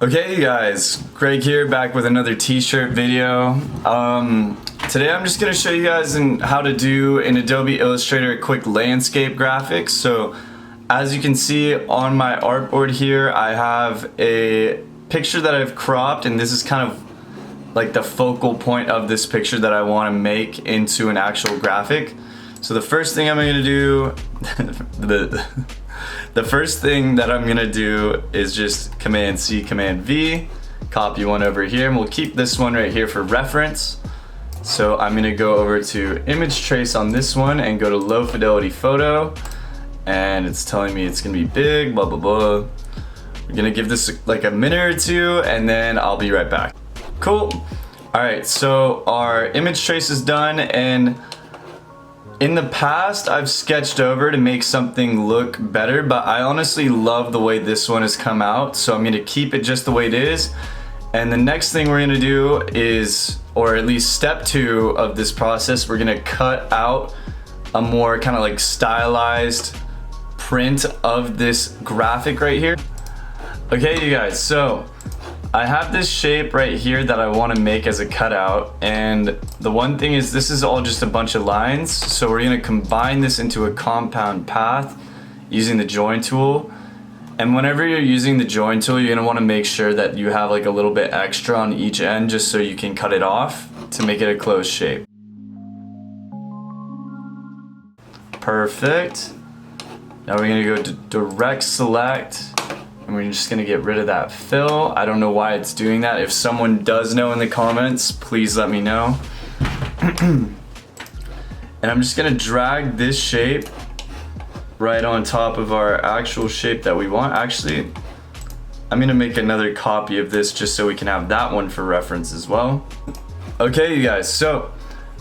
Okay, you guys, Greg here, back with another t-shirt video. Today I'm just going to show you guys how to do in Adobe Illustrator a quick landscape graphic. So as you can see on my artboard here, I have a picture that I've cropped, and this is kind of like the focal point of this picture that I want to make into an actual graphic. So the first thing I'm going to do the first thing that I'm gonna do is just Command C, Command V, copy one over here, and we'll keep this one right here for reference. So I'm gonna go over to image trace on this one and go to low fidelity photo, and it's telling me it's gonna be big, blah blah blah. We're gonna give this like a minute or two, and then I'll be right back. Cool. Alright, so our image trace is done, and in the past, I've sketched over to make something look better, but I honestly love the way this one has come out, so I'm going to keep it just the way it is. And the next thing we're going to do is, or at least step 2 of this process, we're going to cut out a more kind of like stylized print of this graphic right here. Okay, you guys, so I have this shape right here that I want to make as a cutout, and the one thing is this is all just a bunch of lines, so we're going to combine this into a compound path using the join tool. And whenever you're using the join tool, you're going to want to make sure that you have like a little bit extra on each end just so you can cut it off to make it a closed shape. Perfect. Now we're going to go to direct select, and we're just gonna get rid of that fill. I don't know why it's doing that. If someone does know in the comments, please let me know. And I'm just gonna drag this shape right on top of our actual shape that we want. Actually, I'm gonna make another copy of this just so we can have that one for reference as well. Okay, you guys, so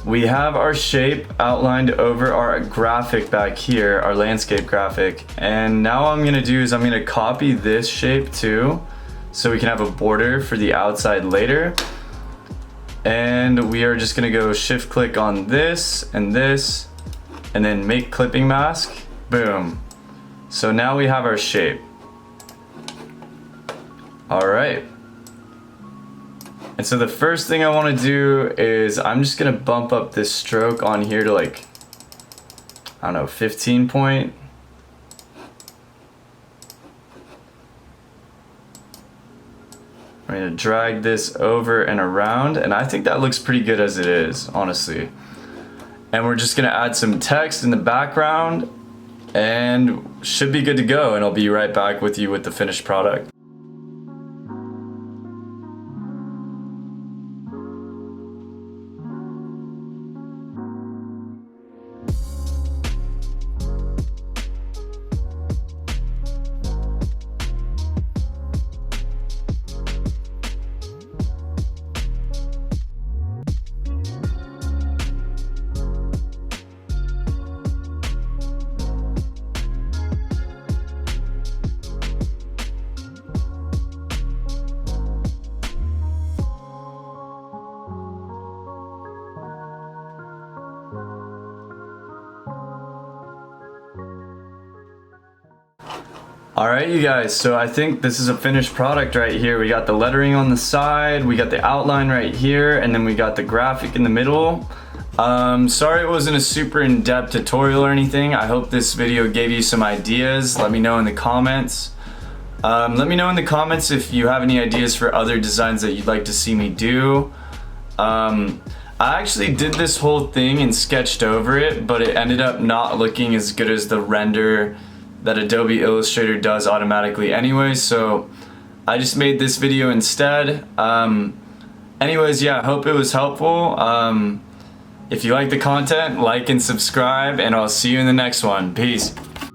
we have our shape outlined over our graphic back here, our landscape graphic. And now what I'm gonna do is I'm gonna copy this shape too, so we can have a border for the outside later. And we are just gonna go shift click on this, and then make clipping mask, boom. So now we have our shape. All right. And so the first thing I want to do is I'm just going to bump up this stroke on here to like, I don't know, 15 point. I'm going to drag this over and around, and I think that looks pretty good as it is, honestly. And we're just going to add some text in the background, and should be good to go, and I'll be right back with you with the finished product. Alright, you guys, so I think this is a finished product right here. We got the lettering on the side, we got the outline right here, and then we got the graphic in the middle. Sorry it wasn't a super in-depth tutorial or anything. I hope this video gave you some ideas. Let me know in the comments. Let me know in the comments if you have any ideas for other designs that you'd like to see me do. I actually did this whole thing and sketched over it, but it ended up not looking as good as the render that Adobe Illustrator does automatically anyway, so I just made this video instead. Anyways, yeah, I hope it was helpful. If you like the content, like and subscribe, and I'll see you in the next one. Peace.